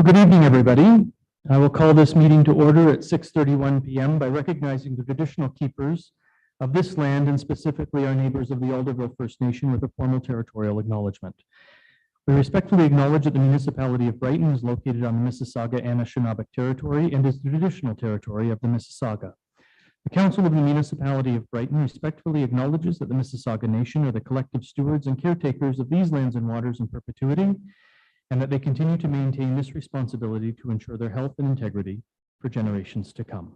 Well, good evening, everybody. I will call this meeting to order at 6:31 p.m. by recognizing the traditional keepers of this land and specifically our neighbors of the Alderville First Nation with a formal territorial acknowledgement. We respectfully acknowledge that the municipality of Brighton is located on the Mississauga-Anishinaabe territory and is the traditional territory of the Mississauga. The Council of the Municipality of Brighton respectfully acknowledges that the Mississauga Nation are the collective stewards and caretakers of these lands and waters in perpetuity, and that they continue to maintain this responsibility to ensure their health and integrity for generations to come.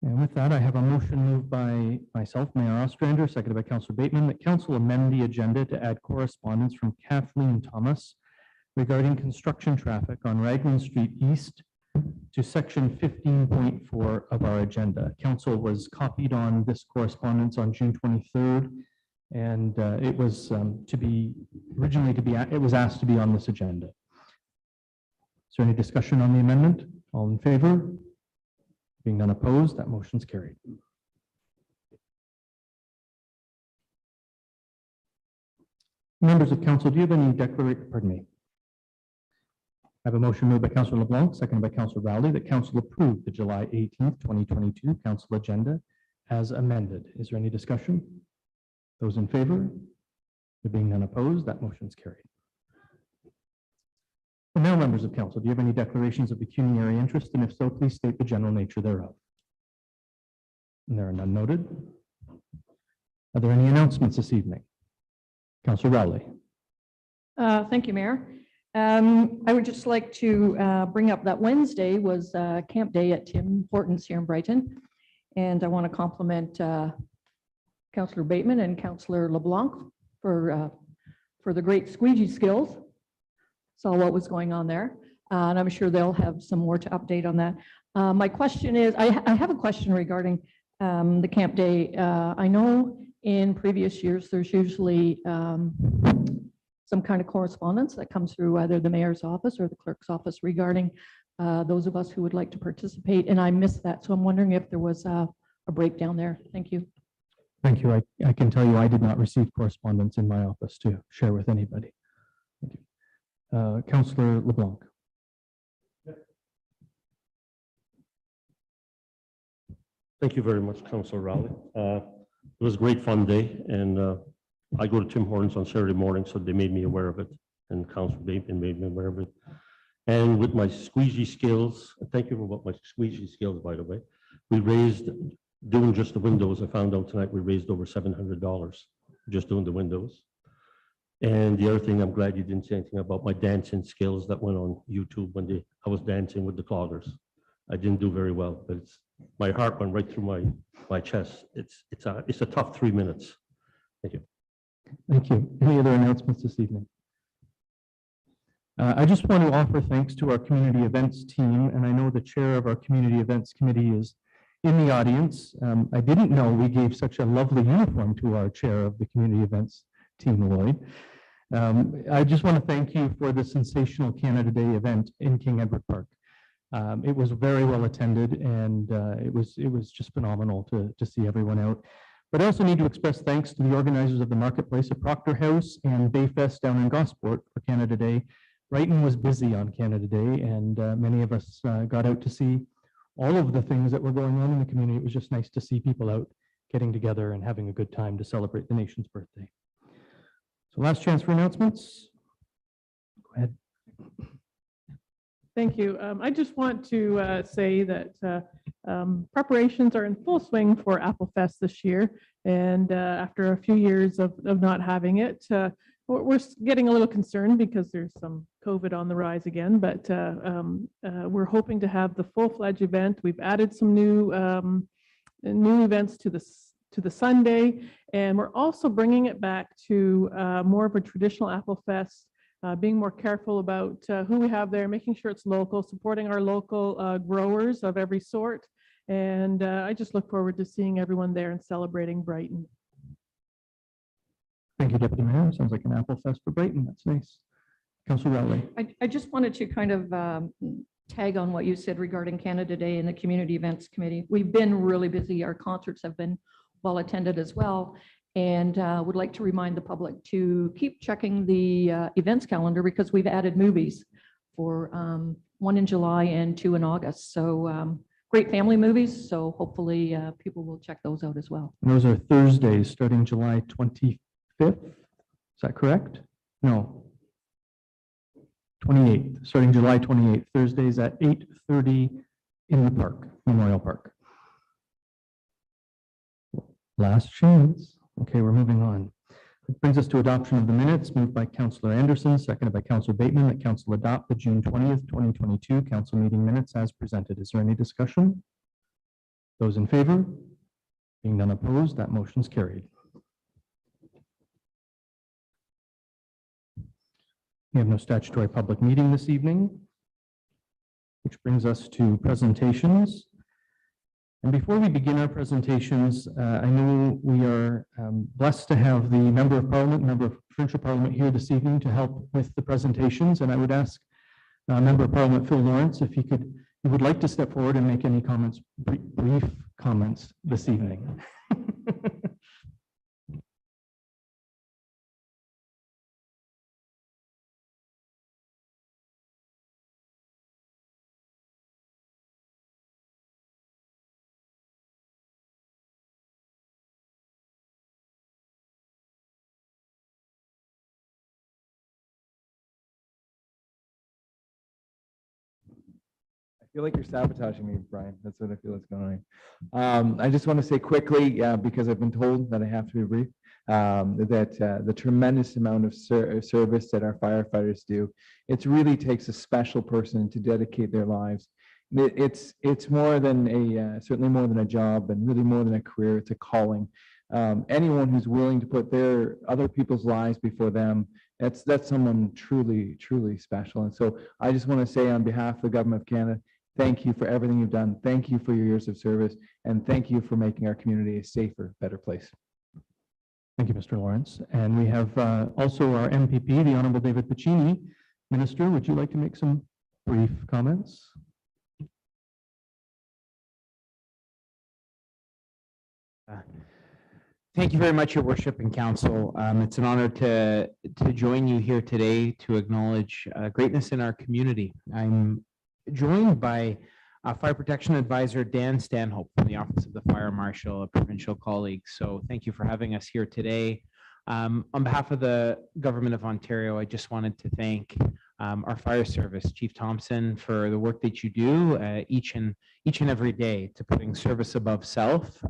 And with that, I have a motion moved by myself, Mayor Ostrander, seconded by Councillor Bateman, that Council amend the agenda to add correspondence from Kathleen Thomas regarding construction traffic on Raglan Street East to section 15.4 of our agenda. Council was copied on this correspondence on June 23rd, and it was it was asked to be on this agenda. Is there any discussion on the amendment? All in favor? Being none opposed, that motion's carried. Members of council, do you have any declaration? Pardon me. I have a motion moved by Councillor LeBlanc, seconded by Councillor Rowley, that council approve the July 18th, 2022 council agenda as amended. Is there any discussion? Those in favor? There being none opposed, that motion's carried. And now, members of council, do you have any declarations of pecuniary interest? And if so, please state the general nature thereof. And there are none noted. Are there any announcements this evening? Councillor Rowley. Thank you, Mayor. I would just like to bring up that Wednesday was camp day at Tim Hortons here in Brighton. And I want to compliment Councillor Bateman and Councillor LeBlanc for the great squeegee skills. Saw what was going on there, and I'm sure they'll have some more to update on that. My question is, I have a question regarding the camp day. I know in previous years there's usually some kind of correspondence that comes through either the mayor's office or the clerk's office regarding those of us who would like to participate, and I missed that. So I'm wondering if there was a breakdown there. Thank you. Thank you. I can tell you I did not receive correspondence in my office to share with anybody. Thank you. Councillor LeBlanc. Thank you very much, Councillor Rowley. It was a great fun day, and I go to Tim Hortons on Saturday morning, so they made me aware of it, and Councillor Bateman made me aware of it. And with my squeegee skills, thank you about my squeegee skills, by the way, we raised, doing just the windows, I found out tonight we raised over $700 just doing the windows. And the other thing, I'm glad you didn't say anything about my dancing skills that went on YouTube when I was dancing with the cloggers. I didn't do very well, but my heart went right through my chest. It's a tough 3 minutes. Thank you. Thank you. Any other announcements this evening? I just want to offer thanks to our community events team, and I know the chair of our community events committee is in the audience. I didn't know we gave such a lovely uniform to our chair of the community events team, Lloyd. I just want to thank you for the sensational Canada Day event in King Edward Park. It was very well attended, and it was just phenomenal to see everyone out. But I also need to express thanks to the organizers of the marketplace at Proctor House and Bayfest down in Gosport for Canada Day. Brighton was busy on Canada Day, and many of us got out to see all of the things that were going on in the community. It was just nice to see people out getting together and having a good time to celebrate the nation's birthday. So last chance for announcements. Go ahead. Thank you. I just want to say that preparations are in full swing for Applefest this year. And after a few years of not having it, we're getting a little concerned because there's some COVID on the rise again, but we're hoping to have the full-fledged event. We've added some new events to the Sunday, and we're also bringing it back to more of a traditional Applefest, being more careful about who we have there, making sure it's local, supporting our local growers of every sort. And I just look forward to seeing everyone there and celebrating Brighton. Thank you, Deputy Mayor. Sounds like an Applefest for Brighton. That's nice. Councillor Rowley. I just wanted to kind of tag on what you said regarding Canada Day and the Community Events Committee. We've been really busy. Our concerts have been well attended as well. And would like to remind the public to keep checking the events calendar because we've added movies for one in July and two in August. So great family movies. So hopefully people will check those out as well. And those are Thursdays starting July 25th. Is that correct? No. 28th, starting July 28th, Thursdays at 8:30 in the park, Memorial Park. Last chance. Okay, we're moving on. It brings us to adoption of the minutes, moved by Councillor Anderson, seconded by Councillor Bateman, that Council adopt the June 20th, 2022 Council meeting minutes as presented. Is there any discussion? Those in favor? Being none opposed, that motion's carried. We have no statutory public meeting this evening, which brings us to presentations. And before we begin our presentations, I know we are blessed to have the Member of Parliament, Member of Provincial Parliament here this evening to help with the presentations. And I would ask Member of Parliament Phil Lawrence if he would like to step forward and make any comments, brief comments this evening. I feel like you're sabotaging me, Brian. That's what I feel is going on. I just want to say quickly, because I've been told that I have to be brief, that the tremendous amount of service that our firefighters do, it really takes a special person to dedicate their lives. It's more than certainly more than a job, and really more than a career. It's a calling. Anyone who's willing to put their other people's lives before them, that's someone truly, truly special. And so I just want to say on behalf of the Government of Canada, thank you for everything you've done. Thank you for your years of service, and thank you for making our community a safer, better place. Thank you, Mr. Lawrence. And we have also our MPP, the Honorable David Pecuniary. Minister, would you like to make some brief comments? Thank you very much, Your Worship and Council. It's an honor to join you here today to acknowledge greatness in our community. I'm joined by Fire Protection Advisor Dan Stanhope from the Office of the Fire Marshal, a provincial colleague. So thank you for having us here today. On behalf of the Government of Ontario, I just wanted to thank our fire service, Chief Thompson, for the work that you do each and every day to putting service above self,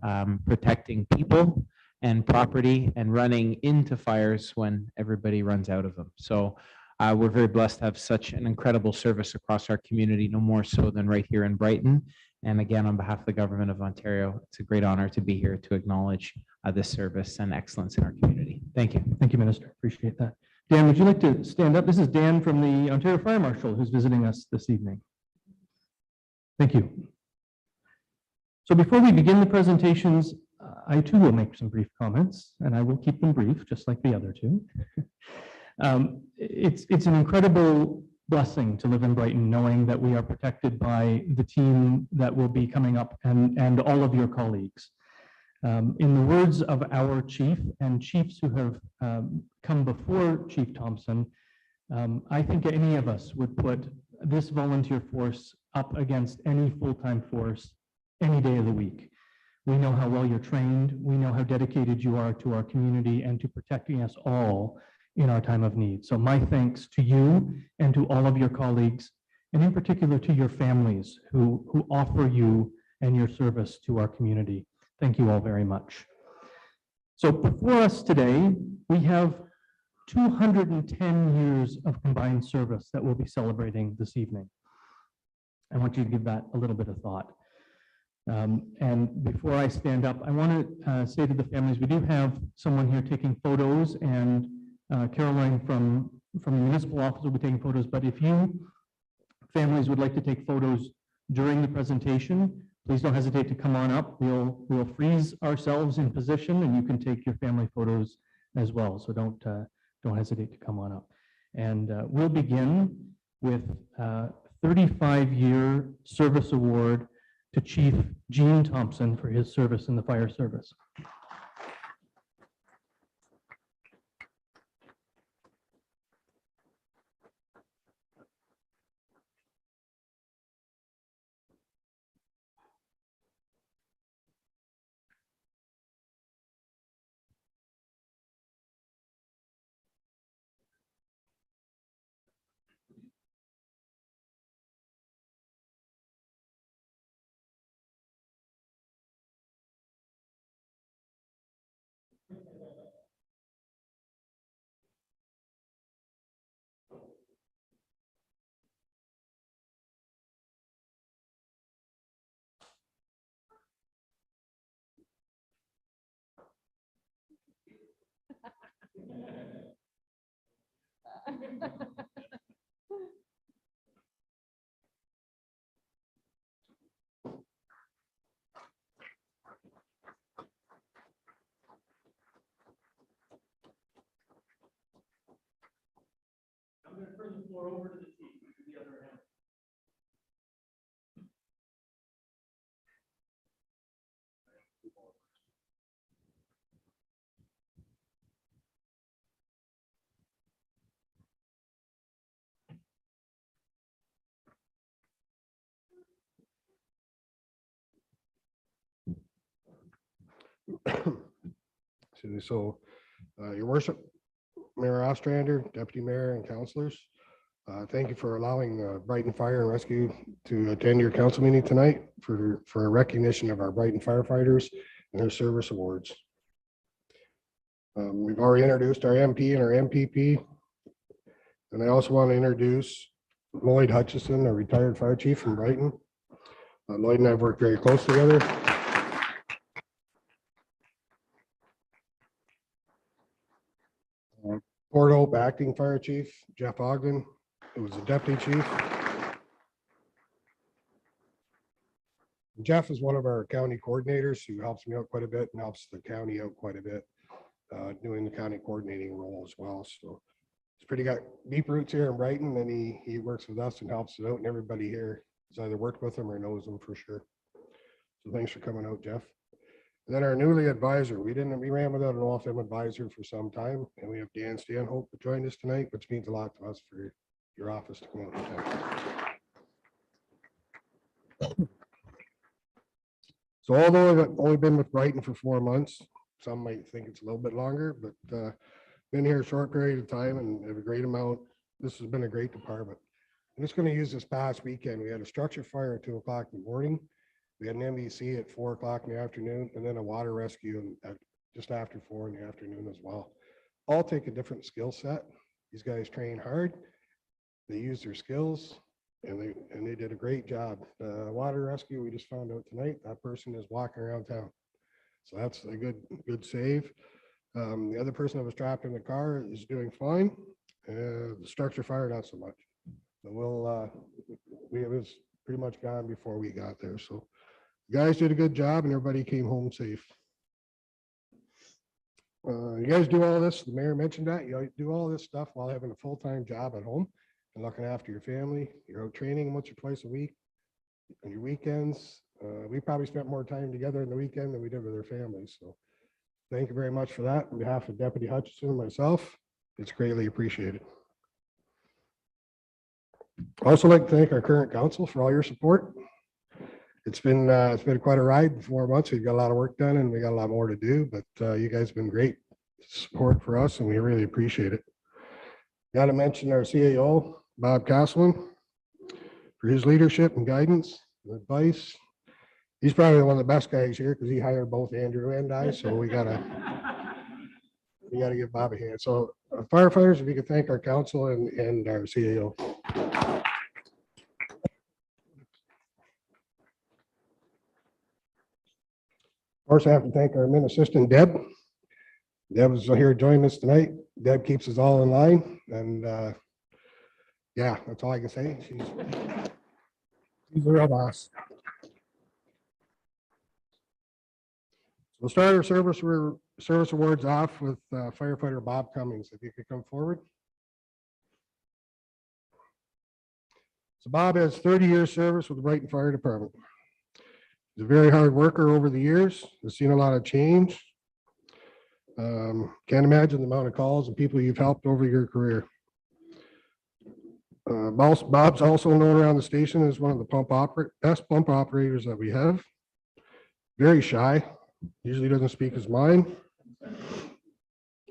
protecting people and property, and running into fires when everybody runs out of them. So we're very blessed to have such an incredible service across our community, no more so than right here in Brighton. And again, on behalf of the Government of Ontario, it's a great honor to be here to acknowledge this service and excellence in our community. Thank you. Thank you, Minister. Appreciate that. Dan, would you like to stand up? This is Dan from the Ontario Fire Marshal who's visiting us this evening. Thank you. So before we begin the presentations, I too will make some brief comments, and I will keep them brief, just like the other two. It's an incredible blessing to live in Brighton, knowing that we are protected by the team that will be coming up and all of your colleagues. In the words of our chief and chiefs who have come before Chief Thompson, I think any of us would put this volunteer force up against any full-time force any day of the week. We know how well you're trained. We know how dedicated you are to our community and to protecting us all in our time of need. So my thanks to you and to all of your colleagues, and in particular to your families who offer you and your service to our community. Thank you all very much. So before us today, we have 210 years of combined service that we'll be celebrating this evening. I want you to give that a little bit of thought. And before I stand up, I want to say to the families, we do have someone here taking photos, and Caroline from the municipal office will be taking photos, but if you families would like to take photos during the presentation, please don't hesitate to come on up. We'll freeze ourselves in position, and you can take your family photos as well. So don't hesitate to come on up. And we'll begin with 35-year service award to Chief Gene Thompson for his service in the fire service. I'm going to turn the floor over to the chief. The other hand. So, Your Worship, Mayor Ostrander, Deputy Mayor and councilors, thank you for allowing Brighton Fire and Rescue to attend your council meeting tonight for a recognition of our Brighton firefighters and their service awards. We've already introduced our MP and our MPP. And I also want to introduce Lloyd Hutchison, a retired fire chief from Brighton. Lloyd and I have worked very close together. Port Hope acting fire chief, Jeff Ogden, who was a deputy chief. Jeff is one of our county coordinators who helps me out quite a bit and helps the county out quite a bit, doing the county coordinating role as well. So he's pretty got deep roots here in Brighton, and he works with us and helps us out, and everybody here has either worked with him or knows him for sure. So thanks for coming out, Jeff. And then our newly advisor, we ran without an OFM advisor for some time, and we have Dan Stanhope to join us tonight, which means a lot to us for your office to come out and talk. So although I've only been with Brighton for 4 months, some might think it's a little bit longer, but been here a short period of time and have a great amount. This has been a great department. I'm just going to use this past weekend. We had a structure fire at 2 o'clock in the morning. We had an MVC at 4 o'clock in the afternoon, and then a water rescue at just after 4 in the afternoon as well. All take a different skill set. These guys train hard. They use their skills, and they did a great job. Water rescue, we just found out tonight, that person is walking around town. So that's a good save. The other person that was trapped in the car is doing fine. The structure fire, not so much. But it was pretty much gone before we got there. So you guys did a good job and everybody came home safe. You guys do all this, the mayor mentioned that, you do all this stuff while having a full-time job at home and looking after your family. You're out training once or twice a week. On your weekends, we probably spent more time together in the weekend than we did with our families. So thank you very much for that. On behalf of Deputy Hutchison and myself, it's greatly appreciated. I'd also like to thank our current council for all your support. It's been quite a ride in 4 months. We've got a lot of work done and we got a lot more to do, but you guys have been great support for us and we really appreciate it. Got to mention our CAO, Bob Castleman, for his leadership and guidance and advice. He's probably one of the best guys here because he hired both Andrew and I, so we gotta give Bob a hand. So firefighters, if you could thank our council and our CAO. Of course, I have to thank our admin assistant, Deb. Deb is here joining us tonight. Deb keeps us all in line, and yeah, that's all I can say. She's the real boss. We'll start our service awards off with Firefighter Bob Cummings. If you could come forward. So Bob has 30 years service with the Brighton Fire Department. He's a very hard worker over the years. He's seen a lot of change. Can't imagine the amount of calls and people you've helped over your career. Bob's also known around the station as one of the best pump operators that we have. Very shy. Usually doesn't speak his mind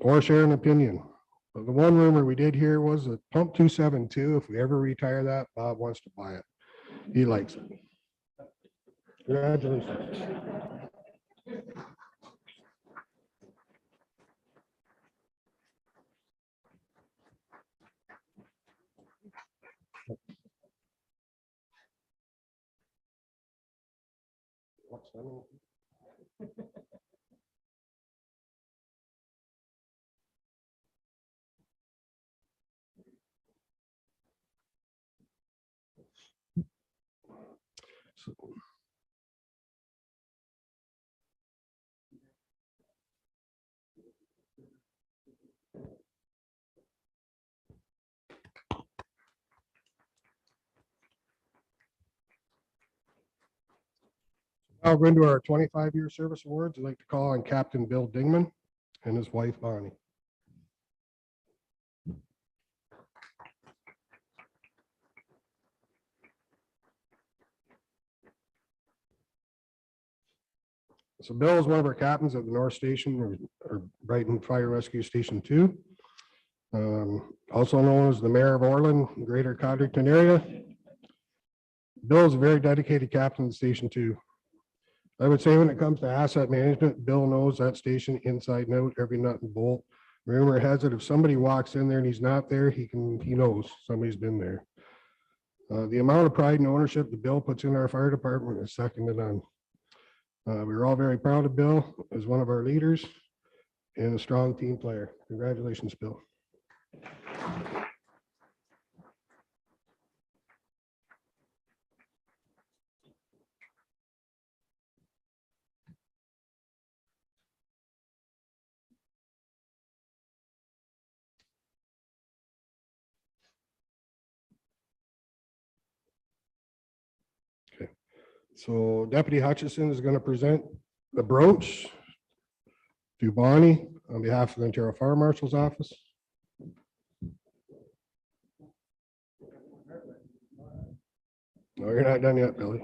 or share an opinion. But the one rumor we did hear was that pump 272, if we ever retire that, Bob wants to buy it. He likes it. Congratulations. What's that? Now we're into our 25-year service awards. I'd like to call on Captain Bill Dingman and his wife Bonnie. So Bill is one of our captains at the North Station or Brighton Fire Rescue Station 2. Also known as the Mayor of Orland, Greater Codrington area. Bill is a very dedicated captain of Station 2. I would say when it comes to asset management, Bill knows that station inside and out, every nut and bolt. Rumor has it, if somebody walks in there and he's not there, he knows somebody's been there. The amount of pride and ownership that Bill puts in our fire department is second to none. We're all very proud of Bill as one of our leaders and a strong team player. Congratulations, Bill. So Deputy Hutchison is going to present the brooch to Bonnie on behalf of the Ontario Fire Marshal's office. No, you're not done yet, Billy.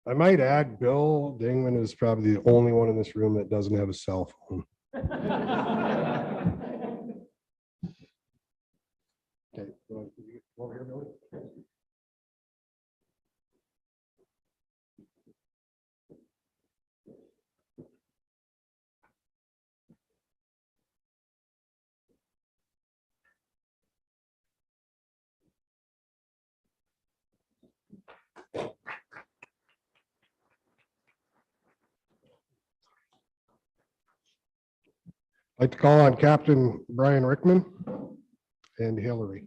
I might add, Bill Dingman is probably the only one in this room that doesn't have a cell phone. Okay, so you go over here, Billy. I'd like to call on Captain Brian Rickman and Hillary.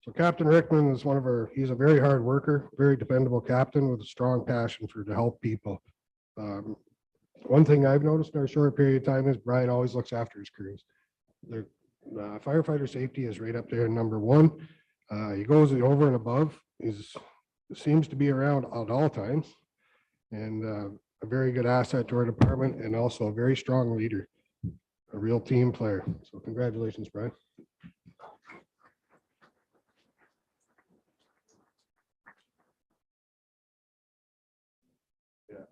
So Captain Rickman is he's a very hard worker, very dependable captain with a strong passion to help people. One thing I've noticed in our short period of time is Brian always looks after his crews. Firefighter safety is right up there, number one. He goes over and above. Seems to be around at all times, and a very good asset to our department, and also a very strong leader, a real team player. So congratulations, Brian. Yeah.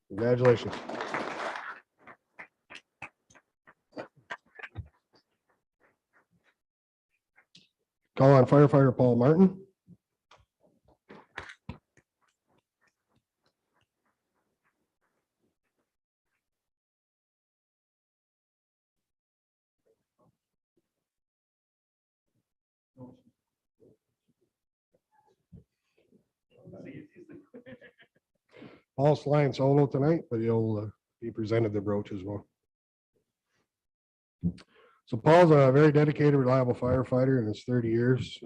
Congratulations. Call on firefighter Paul Martin. Paul's flying solo tonight, but he'll be presented the brooch as well. So Paul's a very dedicated, reliable firefighter in his 30 years.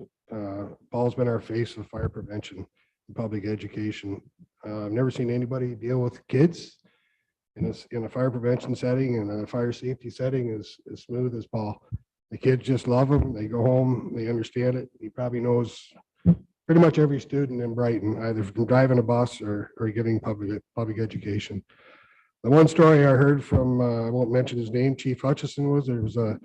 Paul's been our face of fire prevention. in public education. I've never seen anybody deal with kids in a fire prevention setting and a fire safety setting as smooth as Paul. The kids just love him. They go home, they understand it. He probably knows pretty much every student in Brighton, either from driving a bus or giving public education. The one story I heard from, I won't mention his name, Chief Hutchison, was there was a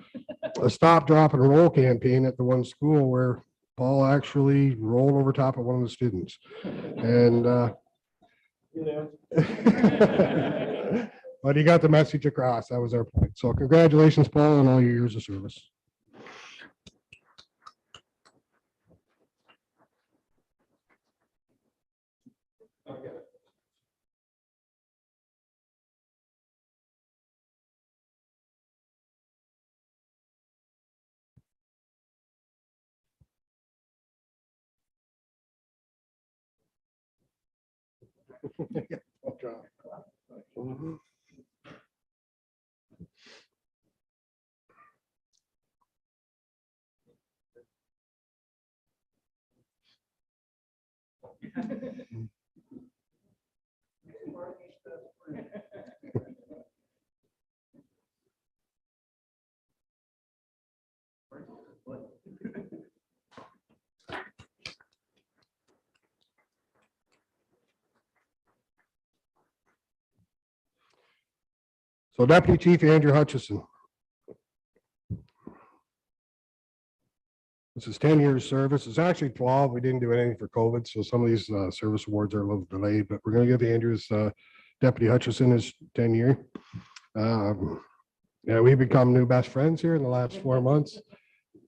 stop, drop, and roll campaign at the one school where Paul actually rolled over top of one of the students. And but he got the message across. That was our point. So congratulations, Paul, on all your years of service. So Deputy Chief Andrew Hutchison. This is 10 years service. It's actually 12. We didn't do anything for COVID, so some of these service awards are a little delayed, but we're going to give Andrew's Deputy Hutchison his 10-year. Yeah, we've become new best friends here in the last 4 months.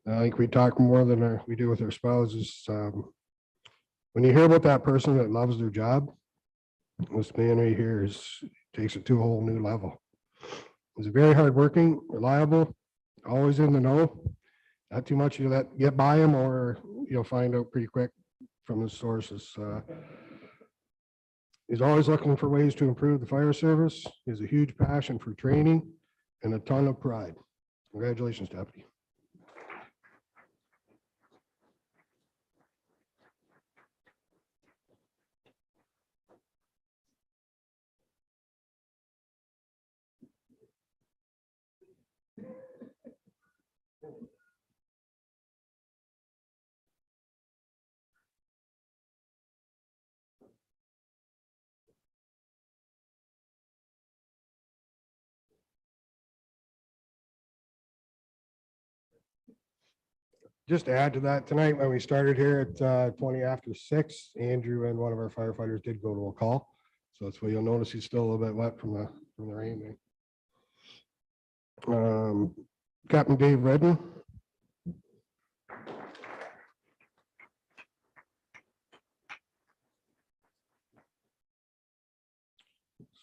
I think we talk more than we do with our spouses. When you hear about that person that loves their job, this man right here takes it to a whole new level. He's very hardworking, reliable, always in the know. Not too much you let get by him, or you'll find out pretty quick from his sources. He's always looking for ways to improve the fire service. He has a huge passion for training and a ton of pride. Congratulations, Deputy. Just to add to that, tonight when we started here at 20 after 6, Andrew and one of our firefighters did go to a call. So that's why you'll notice he's still a little bit wet from the rain. Captain Dave Redden.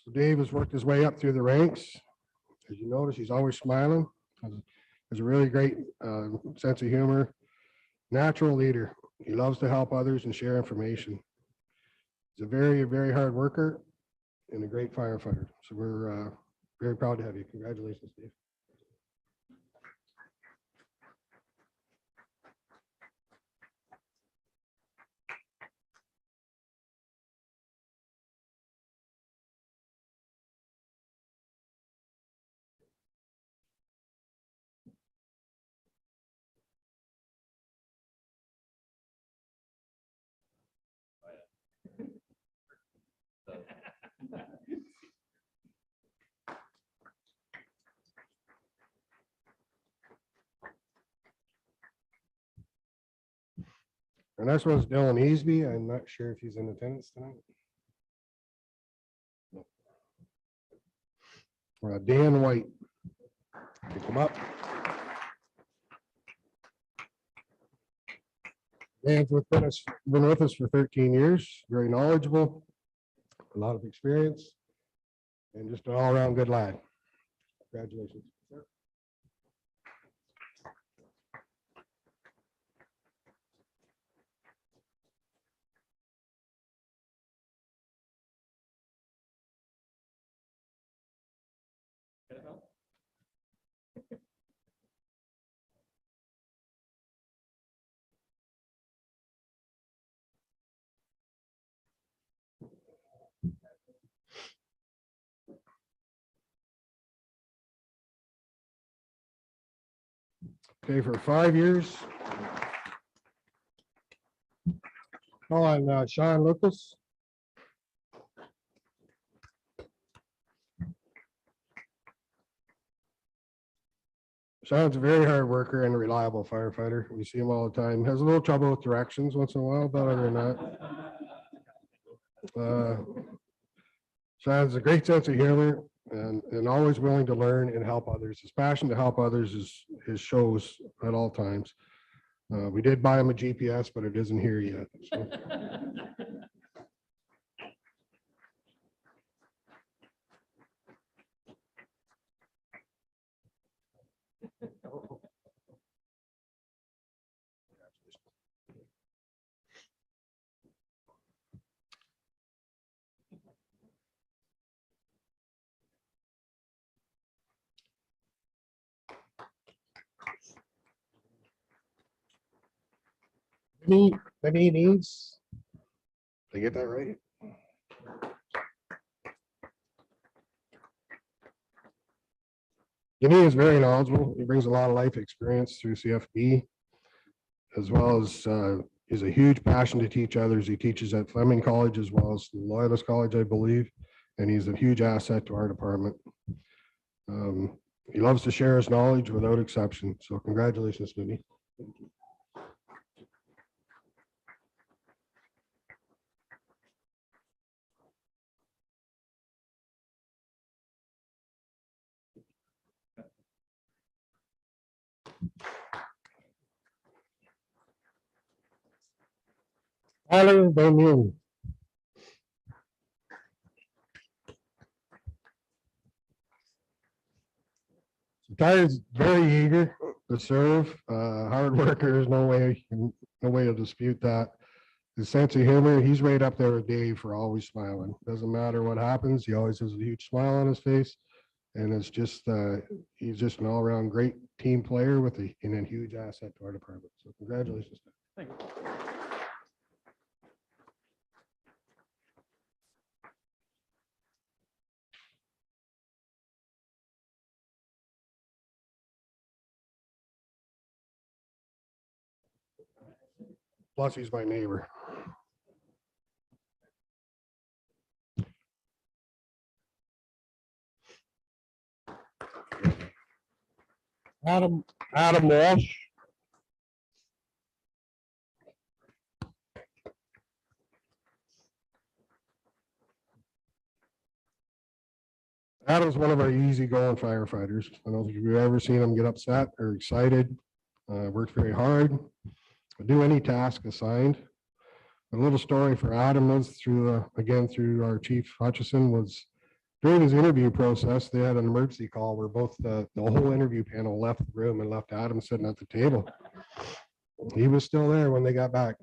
So Dave has worked his way up through the ranks. As you notice, he's always smiling. Has a really great sense of humor. Natural leader. He loves to help others and share information. He's a very, very hard worker and a great firefighter. So we're very proud to have you. Congratulations, Dave. And next one's Dylan Easby. I'm not sure if he's in attendance tonight. Dan White. Pick him up. Dan's been with us for 13 years, very knowledgeable, a lot of experience, and just an all-around good lad. Congratulations. Okay, for 5 years. Call on Sean Lucas. Sean's a very hard worker and a reliable firefighter. We see him all the time. Has a little trouble with directions once in a while, but other than that. Sean's a great sense of humor and always willing to learn and help others. His passion to help others is his shows at all times. We did buy him a GPS, but it isn't here yet. So. Any needs? Did I get that right? Jimmy is very knowledgeable. He brings a lot of life experience through CFB, as well as is a huge passion to teach others. He teaches at Fleming College as well as Loyalist College, I believe, and he's a huge asset to our department. He loves to share his knowledge without exception. So congratulations, Jimmy. Tyler Bowman. Tyler's very eager to serve, hard worker. There's no way to dispute that. His sense of humor, he's right up there with Dave for always smiling. Doesn't matter what happens, he always has a huge smile on his face. And it's just, he's just an all-around great team player and a huge asset to our department. So congratulations. Thank you. Plus, he's my neighbor. Adam Walsh. Adam's one of our easygoing firefighters. I don't think you've ever seen him get upset or excited. Works very hard. Do any task assigned. A little story for Adam was through our chief Hutchison was during his interview process, they had an emergency call where both the whole interview panel left the room and left Adam sitting at the table. He was still there when they got back.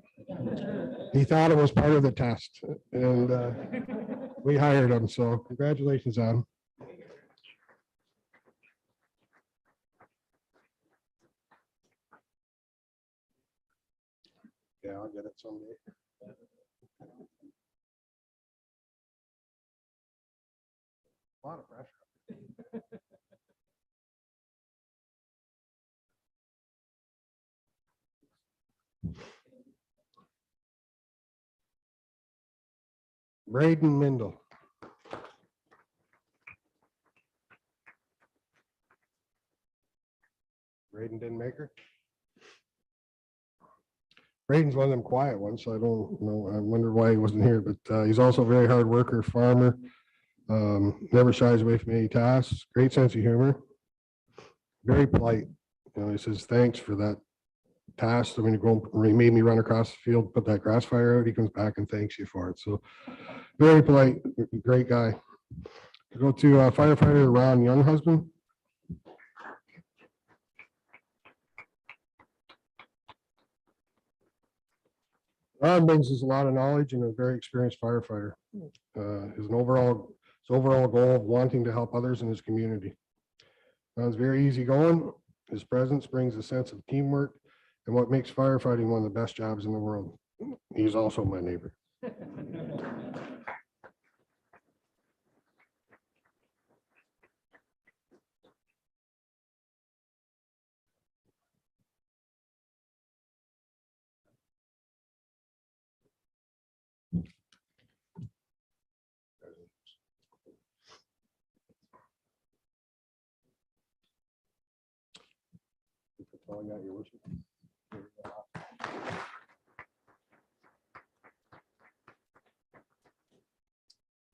He thought it was part of the test, and we hired him. So congratulations, Adam. Yeah, I'll get it someday. A lot of pressure. Braden Mindel. Braden didn't make her. Braden's one of them quiet ones, so I don't know. I wonder why he wasn't here, but he's also a very hard worker, farmer. Never shies away from any tasks. Great sense of humor. Very polite. You know, he says thanks for that task. I mean, he made me run across the field, put that grass fire out. He comes back and thanks you for it. So very polite, great guy. Go to firefighter Ron Younghusband. Ron brings us a lot of knowledge and a very experienced firefighter. His overall goal of wanting to help others in his community. Ron's very easygoing. His presence brings a sense of teamwork and what makes firefighting one of the best jobs in the world. He's also my neighbor. all I got, your worship.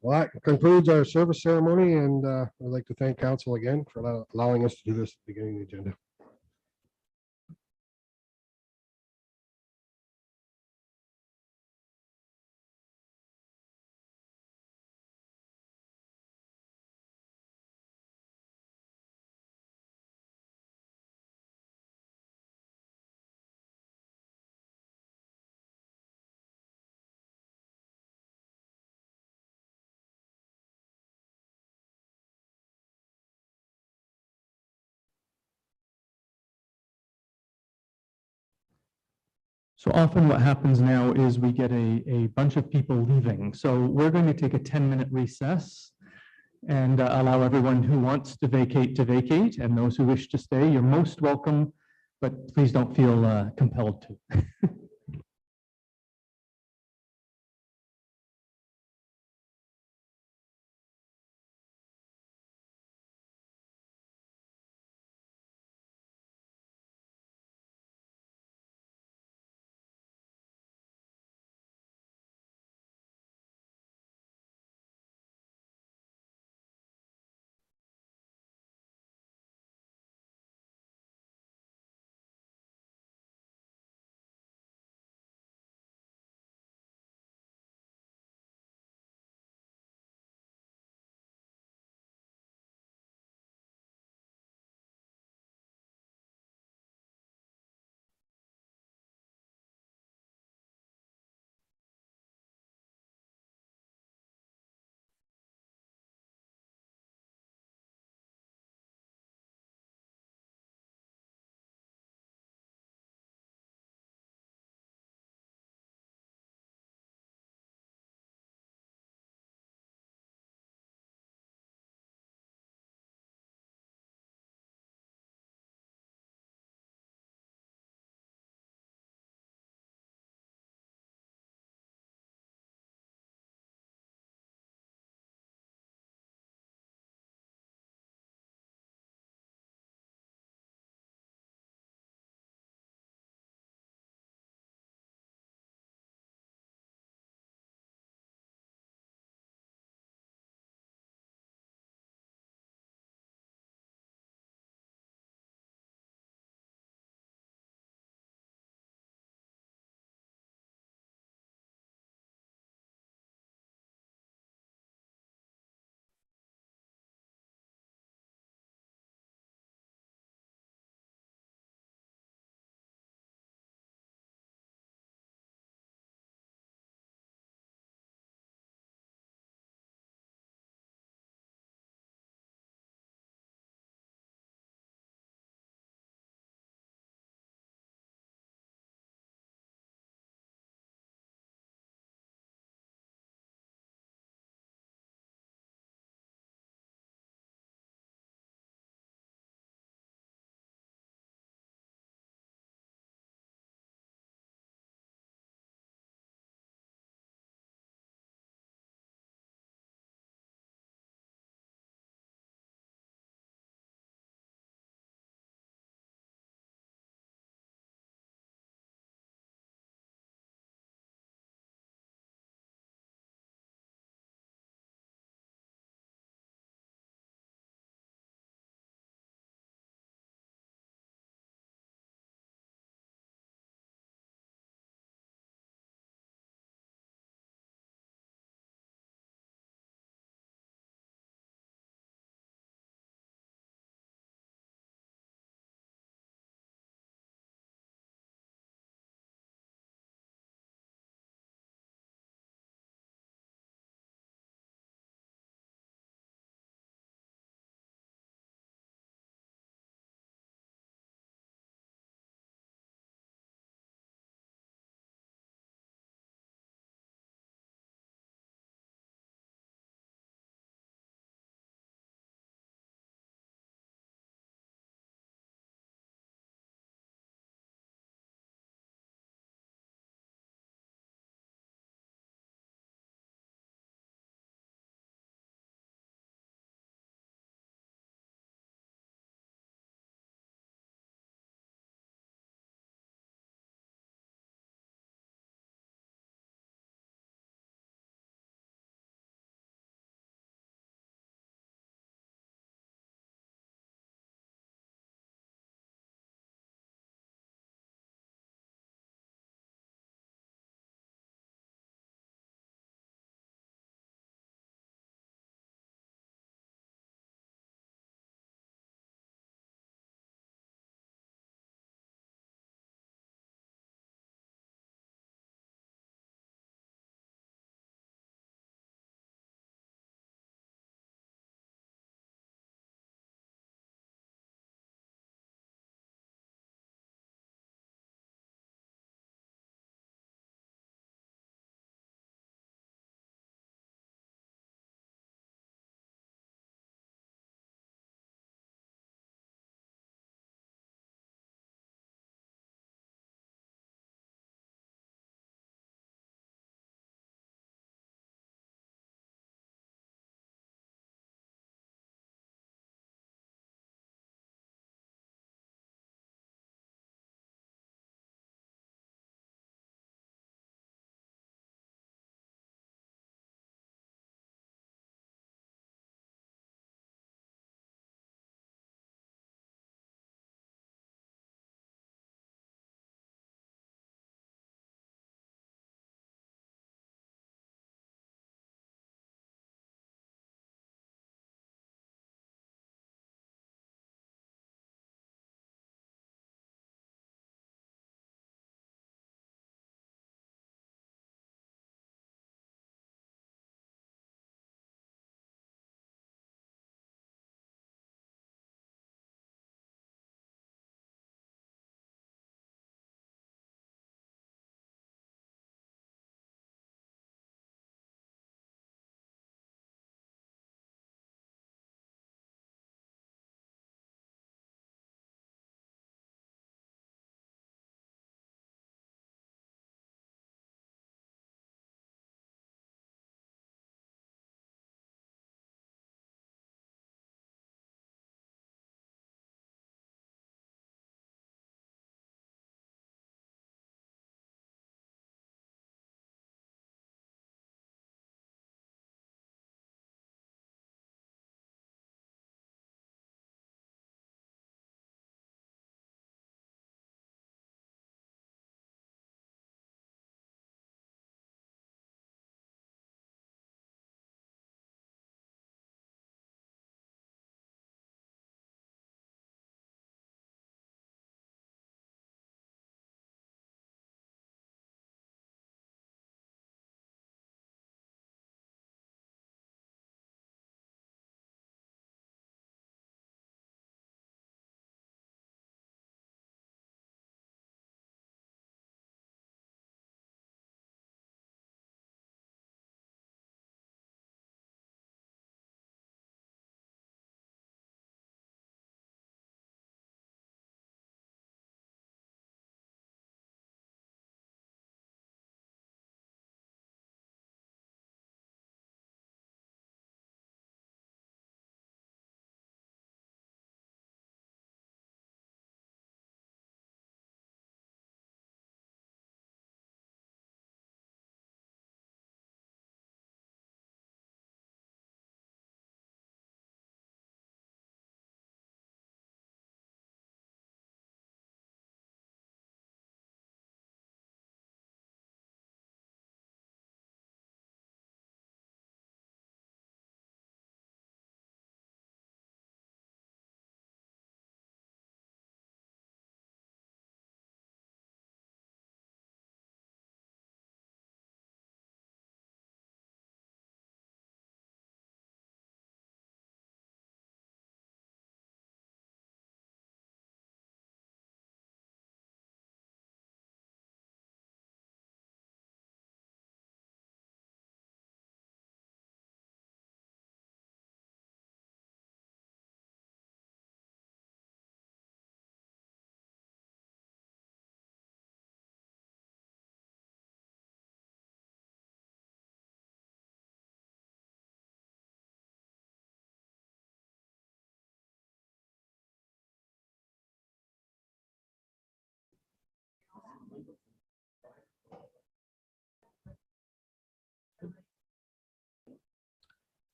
Well, that concludes our service ceremony, and I'd like to thank council again for allowing us to do this at the beginning of the agenda. So often what happens now is we get a bunch of people leaving. So we're going to take a 10-minute recess and allow everyone who wants to vacate, and those who wish to stay, you're most welcome, but please don't feel compelled to.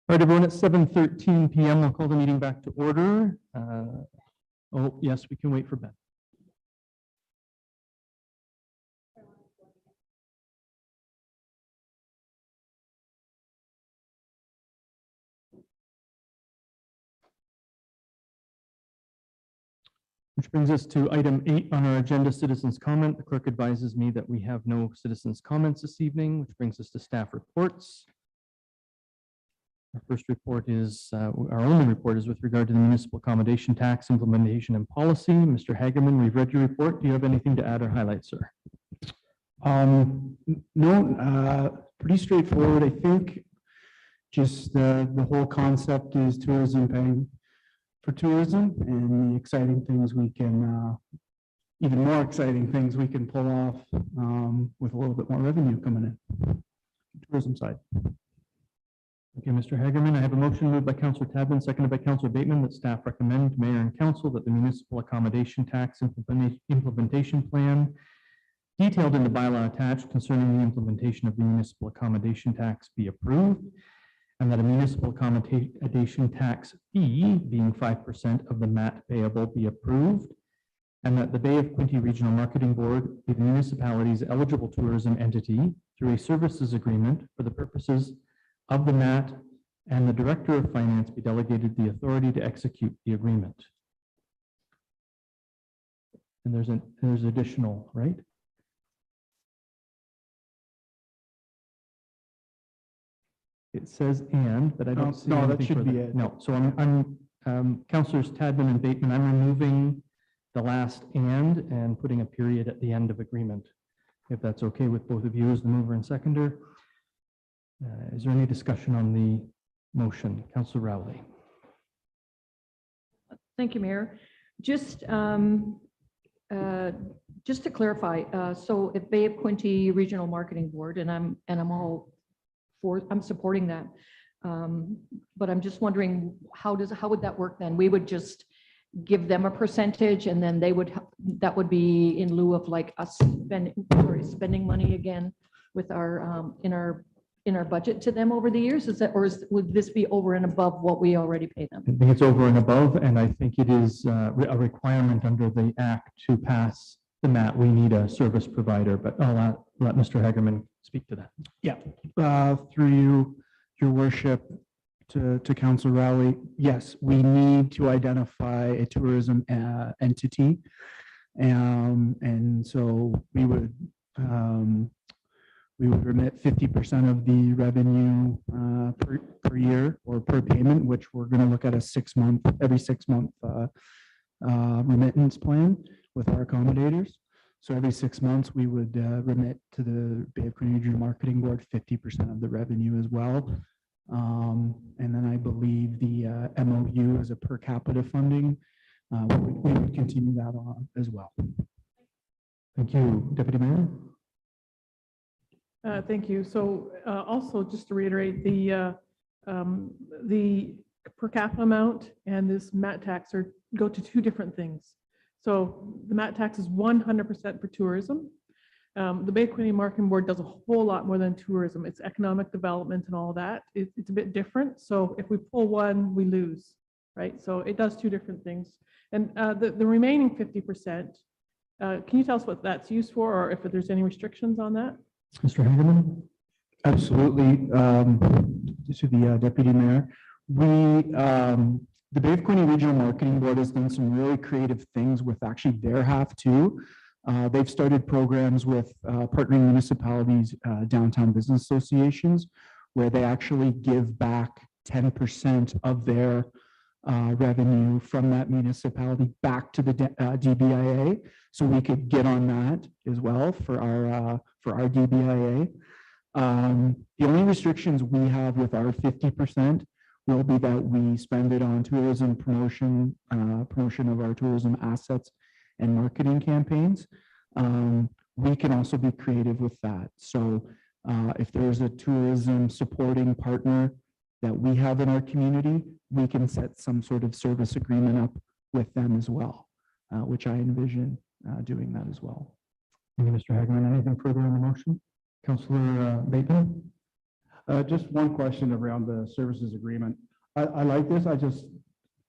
All right, everyone, at 7:13 PM, we'll call the meeting back to order. Oh, yes, we can wait for Ben. Which brings us to item 8 on our agenda, citizens' comment. The clerk advises me that we have no citizens' comments this evening, which brings us to staff reports. Our first report is, our only report is with regard to the municipal accommodation tax implementation and policy. Mr. Hagerman, we've read your report. Do you have anything to add or highlight, sir? No, pretty straightforward. I think just the whole concept is tourism paying for tourism, and the exciting things we can, even more exciting things we can pull off with a little bit more revenue coming in. Tourism side. Okay, Mr. Hagerman, I have a motion moved by Councillor Tadman, seconded by Councillor Bateman, that staff recommend mayor and council that the municipal accommodation tax implementation plan detailed in the bylaw attached concerning the implementation of the municipal accommodation tax be approved, and that a municipal accommodation tax fee, being 5% of the MAT payable, be approved, and that the Bay of Quinte Regional Marketing Board be the municipality's eligible tourism entity through a services agreement for the purposes of the MAT, and the Director of Finance be delegated the authority to execute the agreement. And there's additional, right? It says and, but I don't see. No, that anything should be further. it. No, so I'm Councillors Tadman and Bateman, I'm removing the last and putting a period at the end of agreement, if that's okay with both of you as the mover and seconder. Is there any discussion on the motion? Councillor Rowley. Thank you, Mayor. Just to clarify, so if Bay of Quinte Regional Marketing Board, and I'm supporting that. But I'm just wondering, how would that work then? We would just give them a percentage, and then that would be in lieu of like us spending money again with our in our budget to them over the years? Is that, or would this be over and above what we already pay them? I think it's over and above, and I think it is a requirement under the Act to pass the MAT. We need a service provider, but I'll let Mr. Hagerman speak to that. Yeah, through you, your worship, to Council Rowley, yes, we need to identify a tourism entity. And so we would remit 50% of the revenue per year or per payment, which we're going to look at every 6 month remittance plan with our accommodators. So every 6 months, we would remit to the Bay of Quinte Regional Marketing Board 50% of the revenue as well. And then I believe the MOU is a per capita funding. We would continue that on as well. Thank you, Deputy Mayor. Thank you. So also just to reiterate, the per capita amount and this MAT tax go to two different things. So the MAT tax is 100% for tourism. The Bay of Quinte Marketing Board does a whole lot more than tourism. It's economic development and all that. It's a bit different. So if we pull one, we lose, right? So it does two different things. And the remaining 50%, can you tell us what that's used for, or if there's any restrictions on that? Mr. Hagerman. Absolutely. To the Deputy Mayor, the Bay of Quinte Regional Marketing Board has done some really creative things with actually their half too. They've started programs with partnering municipalities, downtown business associations, where they actually give back 10% of their revenue from that municipality back to the DBIA. So we could get on that as well for our DBIA. The only restrictions we have with our 50% will be that we spend it on tourism promotion of our tourism assets and marketing campaigns. We can also be creative with that. So if there's a tourism supporting partner that we have in our community, we can set some sort of service agreement up with them as well, which I envision doing that as well. Thank you, Mr. Hagerman. Anything further on the motion? Councillor Bateman? Just one question around the services agreement. I like this. I just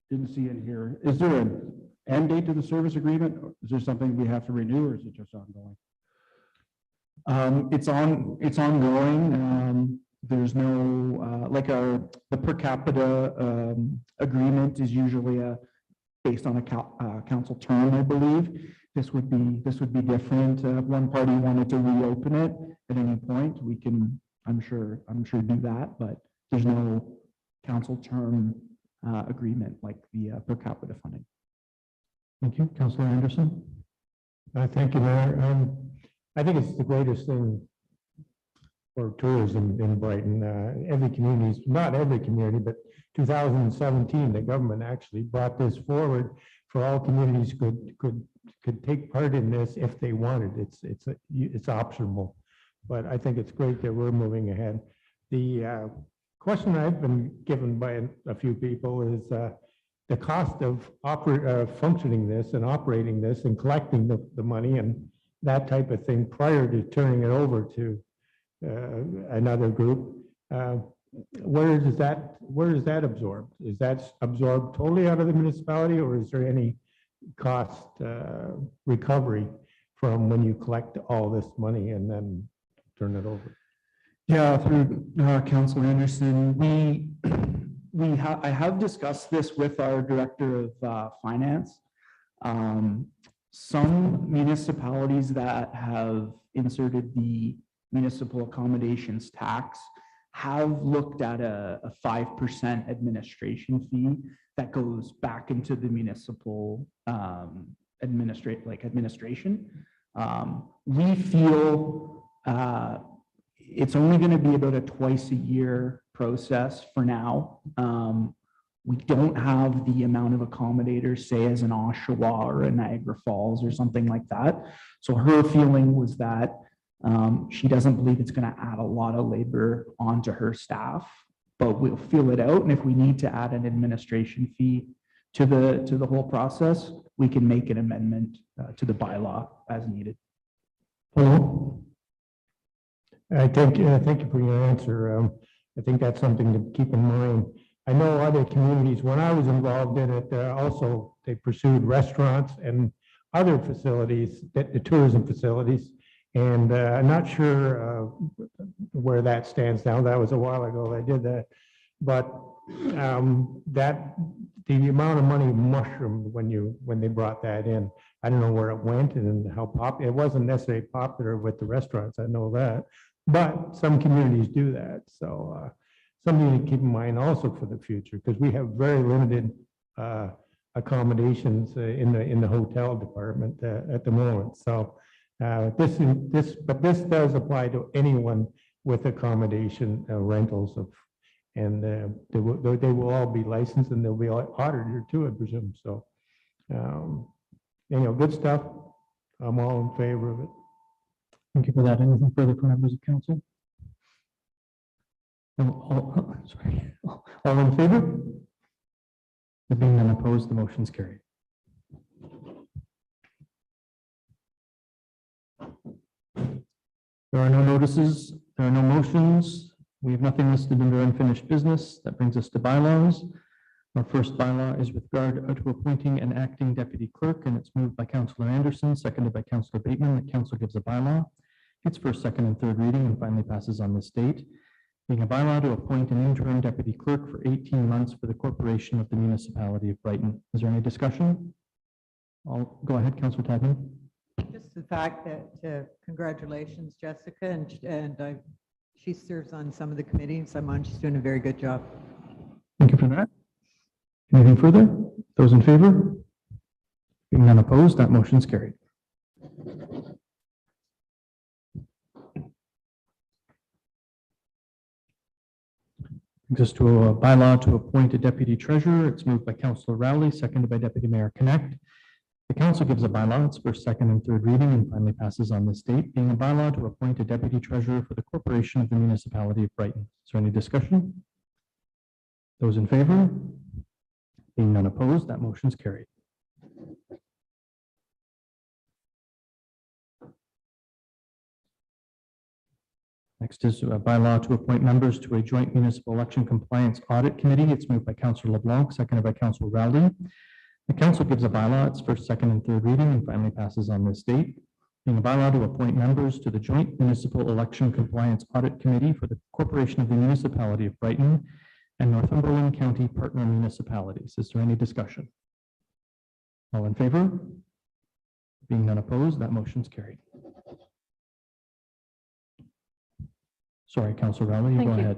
didn't see it here. Is there an end date to the service agreement? Or is there something we have to renew, or is it just ongoing? It's ongoing. There's no, the per capita agreement is usually based on a council term, I believe. This would be different. One party wanted to reopen it at any point. We can, I'm sure do that, but there's no council term agreement like the per capita funding. Thank you. Councillor Anderson. Thank you, Mayor. I think it's the greatest thing for tourism in Brighton. Every community, not every community, but 2017, the government actually brought this forward for all communities could take part in this if they wanted. It's optional, but I think it's great that we're moving ahead. The question I've been given by a few people is the cost of functioning this and operating this and collecting the money and that type of thing prior to turning it over to another group. Where is that absorbed? Is that absorbed totally out of the municipality, or is there any cost recovery from when you collect all this money and then turn it over? Yeah, through Councillor Anderson, I have discussed this with our Director of Finance. Some municipalities that have inserted the municipal accommodations tax have looked at a 5% administration fee that goes back into the municipal administration. We feel it's only going to be about a twice a year process for now. We don't have the amount of accommodators, say as an Oshawa or a Niagara Falls or something like that. So her feeling was that she doesn't believe it's going to add a lot of labor onto her staff, but we'll feel it out. And if we need to add an administration fee to the whole process, we can make an amendment to the bylaw as needed. Hello. Thank you for your answer. I think that's something to keep in mind. I know other communities, when I was involved in it, also they pursued restaurants and other facilities, the tourism facilities. And I'm not sure where that stands now. That was a while ago I did that. But the amount of money mushroomed when they brought that in. I don't know where it went and how popular. It wasn't necessarily popular with the restaurants, I know that. But some communities do that. So something to keep in mind also for the future, because we have very limited accommodations in the hotel department at the moment. So but this does apply to anyone with accommodation rentals and they will all be licensed and they'll be audited too, I presume. So good stuff. I'm all in favor of it. Thank you for that. Anything further from members of council? Sorry. All in favor? There being none opposed, the motion is carried. There are no notices. There are no motions. We have nothing listed under unfinished business. That brings us to bylaws. Our first bylaw is with regard to appointing an acting deputy clerk, and it's moved by Councillor Anderson, seconded by Councillor Bateman. The council gives a bylaw. It's first, second, and third reading and finally passes on this date. Being a bylaw to appoint an interim deputy clerk for 18 months for the corporation of the municipality of Brighton. Is there any discussion? I'll go ahead, Councillor Tadman. Just the fact that congratulations, Jessica, and she serves on some of the committees I'm on. She's doing a very good job. Thank you for that. Anything further? Those in favor? Being none opposed, that motion is carried. Brings us to a bylaw to appoint a deputy treasurer. It's moved by Councillor Rowley, seconded by Deputy Mayor Connect. The council gives a bylaw. It's first, second, and third reading and finally passes on this date, being a bylaw to appoint a deputy treasurer for the corporation of the municipality of Brighton. Is there any discussion? Those in favor? Being none opposed, that motion is carried. Next is a bylaw to appoint members to a joint municipal election compliance audit committee. It's moved by Councillor LeBlanc, seconded by Councillor Rowley. The council gives a bylaw its first, second, and third reading and finally passes on this date. Being a bylaw to appoint members to the joint municipal election compliance audit committee for the corporation of the municipality of Brighton and Northumberland County partner municipalities. Is there any discussion? All in favor? Being none opposed, that motion's carried. Sorry, Councillor Rowley, you Thank go you. ahead.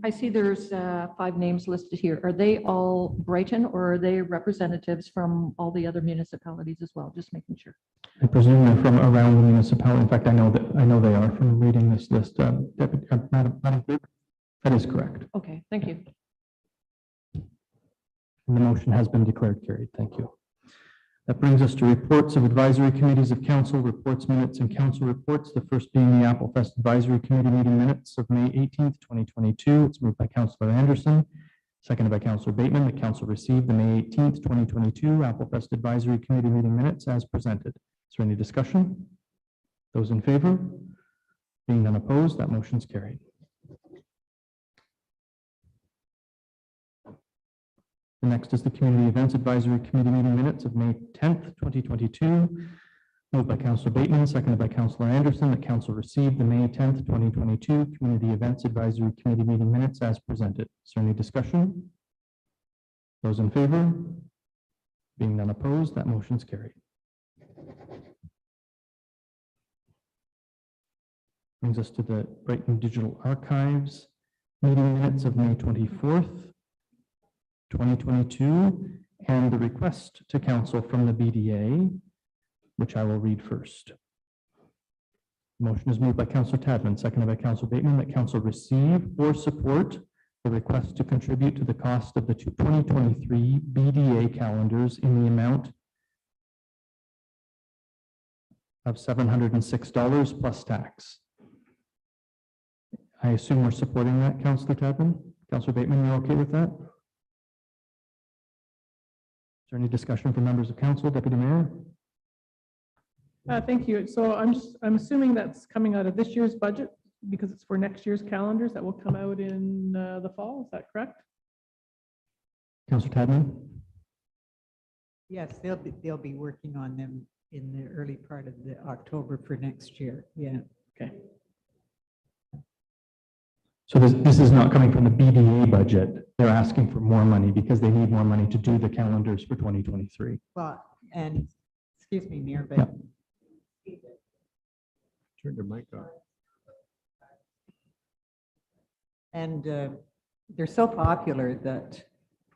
I see there's 5 names listed here. Are they all Brighton or are they representatives from all the other municipalities as well? Just making sure. I presume they're from around the municipality. In fact, I know they are from reading this list. Madam Clerk, that is correct. Okay, thank you. And the motion has been declared carried. Thank you. That brings us to reports of advisory committees of council, reports, minutes, and council reports. The first being the Applefest Advisory Committee meeting minutes of May 18th, 2022. It's moved by Councillor Anderson, seconded by Councillor Bateman. The council received the May 18th, 2022 Applefest Advisory Committee meeting minutes as presented. Is there any discussion? Those in favor? Being none opposed, that motion's carried. The next is the Community Events Advisory Committee meeting minutes of May 10th, 2022. Moved by Councillor Bateman, seconded by Councillor Anderson. The council received the May 10th, 2022 Community Events Advisory Committee meeting minutes as presented. Is there any discussion? Those in favor? Being none opposed, that motion's carried. Brings us to the Brighton Digital Archives meeting minutes of May 24th. 2022, and the request to council from the BDA, which I will read first. Motion is moved by Councillor Tadman, seconded by Councillor Bateman, that council receive or support the request to contribute to the cost of the 2023 BDA calendars in the amount of $706 plus tax. I assume we're supporting that, Councillor Tadman? Councillor Bateman, you're okay with that? Is there any discussion from members of council? Deputy Mayor? Thank you. So I'm assuming that's coming out of this year's budget because it's for next year's calendars that will come out in the fall. Is that correct? Councillor Tadman? Yes, they'll be working on them in the early part of the October for next year. Yeah. Okay. So this is not coming from the BDA budget. They're asking for more money because they need more money to do the calendars for 2023. Well, and excuse me, Mayor, but Yeah. Turn your mic off. and they're so popular that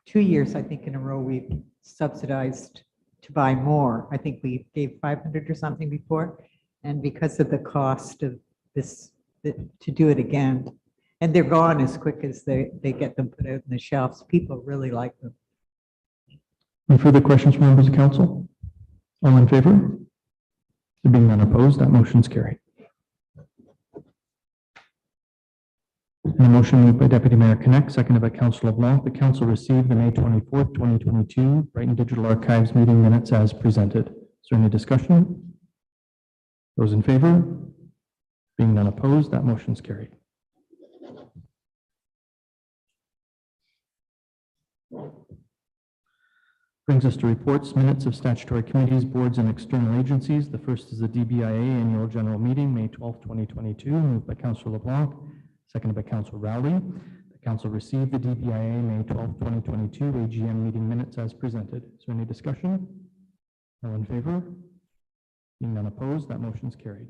2 years, I think, in a row, we've subsidized to buy more. I think we gave 500 or something before, and because of the cost of this, to do it again. And they're gone as quick as they get them put out in the shelves. People really like them. Any further questions from members of council? All in favor? There being none opposed, that motion's carried. And a motion moved by Deputy Mayor Connect, seconded by Councillor LeBlanc. The council received the May 24th, 2022 Brighton Digital Archives meeting minutes as presented. Is there any discussion? Those in favor? Being none opposed, that motion's carried. Brings us to reports, minutes of statutory committees, boards, and external agencies. The first is the DBIA Annual General Meeting, May 12th, 2022, moved by Councillor LeBlanc, seconded by Councillor Rowley. The council received the DBIA May 12th, 2022 AGM meeting minutes as presented. Is there any discussion? All in favor? Being none opposed, that motion's carried.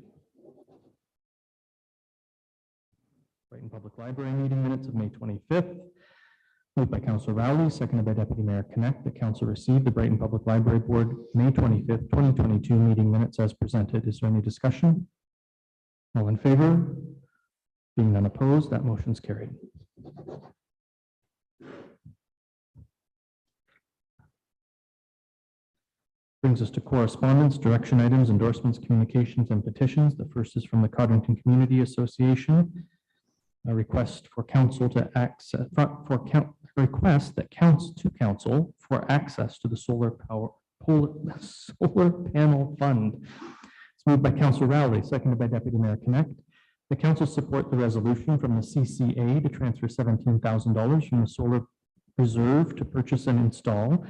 Brighton Public Library meeting minutes of May 25th. Moved by Councillor Rowley, seconded by Deputy Mayor Connect. The council received the Brighton Public Library Board May 25th, 2022 meeting minutes as presented. Is there any discussion? All in favor? Being none opposed, that motion's carried. Brings us to correspondence, direction items, endorsements, communications, and petitions. The first is from the Codrington Community Association. A request for council to access request that counts to council for access to the solar panel fund. It's moved by Councillor Rowley, seconded by Deputy Mayor Connect. The council support the resolution from the CCA to transfer $17,000 from the solar reserve to purchase and install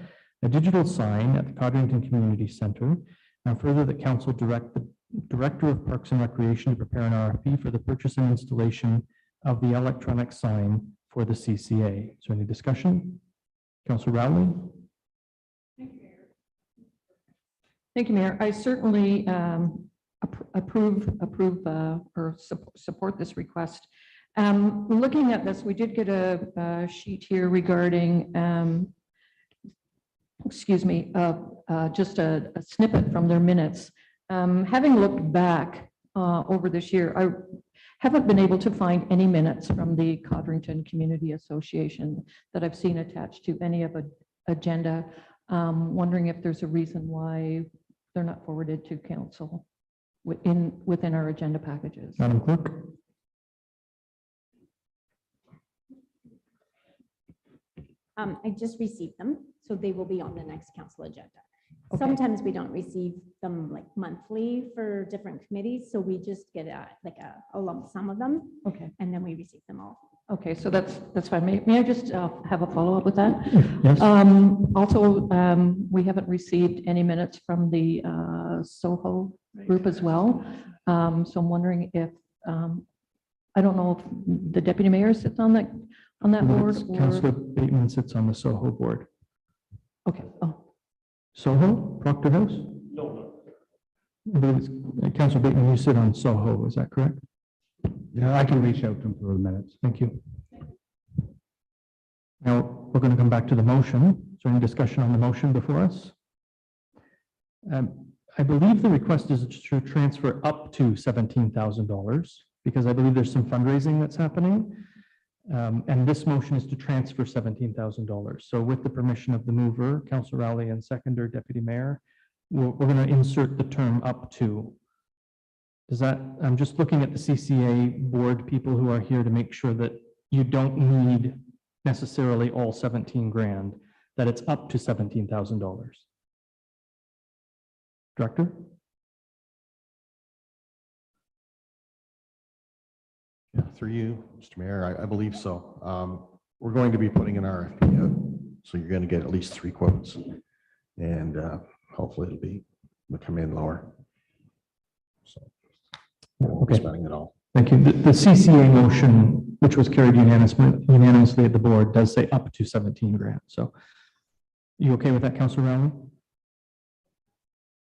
a digital sign at the Codrington Community Center. And further, that council direct the Director of Parks and Recreation to prepare an RFP for the purchase and installation of the electronic sign for the CCA. Is there any discussion? Councillor Rowley? Thank you, Mayor. I certainly approve or support this request. Looking at this, we did get a sheet here regarding, just a snippet from their minutes. Having looked back over this year, I haven't been able to find any minutes from the Codrington Community Association that I've seen attached to any of an agenda. Wondering if there's a reason why they're not forwarded to council within our agenda packages. Madam Clerk? I just received them, so they will be on the next council agenda. Okay. Sometimes we don't receive them like monthly for different committees, so we just get a lump sum of them, Okay. and then we receive them all. Okay, so that's fine. May I just have a follow-up with that? Yes. Also, we haven't received any minutes from the Soho group as well. So I'm wondering if, I don't know if the deputy mayor sits on that board or, Councillor Bateman sits on the Soho board. okay, oh, Soho, Proctor House? No, Councillor Bateman, you sit on Soho, is that correct? Yeah, I can reach out to them for the minutes. Thank you. Now, we're going to come back to the motion. Is there any discussion on the motion before us? I believe the request is to transfer up to $17,000 because I believe there's some fundraising that's happening. And this motion is to transfer $17,000. So with the permission of the mover, Councillor Rowley, and seconder, Deputy Mayor, we're going to insert the term up to. Does that, I'm just looking at the CCA board people who are here to make sure that you don't need necessarily all 17 grand, that it's up to $17,000. Director? Yeah, through you, Mr. Mayor, I believe so. We're going to be putting an RFP out, so you're going to get at least 3 quotes, and hopefully it'll come in lower. So we'll be spending it all. Thank you. The CCA motion, which was carried unanimously at the board, does say up to 17 grand. So you okay with that, Councillor Rowley?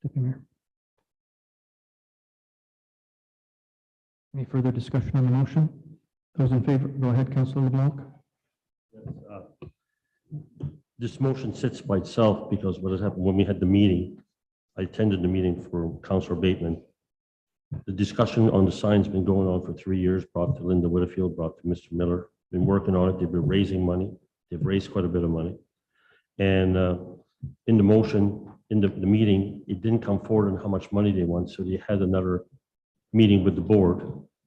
Deputy Mayor? Any further discussion on the motion? Those in favor, go ahead, Councillor LeBlanc. this motion sits by itself because what has happened when we had the meeting, I attended the meeting for Councillor Bateman. The discussion on the sign's been going on for 3 years, brought to Linda Whitfield, brought to Mr. Miller, been working on it. They've been raising money. They've raised quite a bit of money. And in the motion, in the meeting, it didn't come forward on how much money they want. So they had another meeting with the board,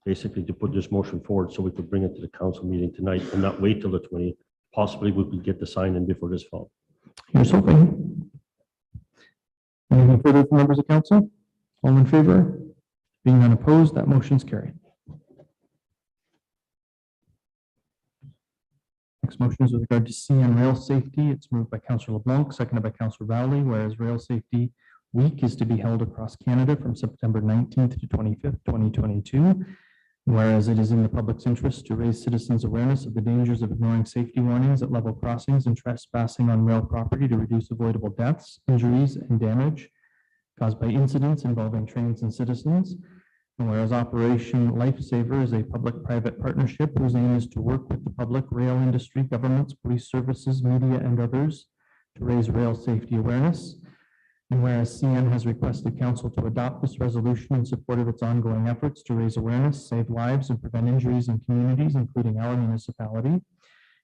basically to put this motion forward so we could bring it to the council meeting tonight and not wait till the 20th. Possibly we could get the sign in before this fall. Here's hoping. Anything further from members of council? All in favor? Being unopposed, that motion's carried. Next motion is with regard to CN rail safety. It's moved by Councillor LeBlanc, seconded by Councillor Rowley, whereas Rail Safety Week is to be held across Canada from September 19th to 25th, 2022. Whereas it is in the public's interest to raise citizens' awareness of the dangers of ignoring safety warnings at level crossings and trespassing on rail property to reduce avoidable deaths, injuries, and damage caused by incidents involving trains and citizens. And whereas Operation Lifesaver is a public-private partnership whose aim is to work with the public, rail industry, governments, police services, media, and others to raise rail safety awareness. And whereas CN has requested council to adopt this resolution in support of its ongoing efforts to raise awareness, save lives, and prevent injuries in communities, including our municipality,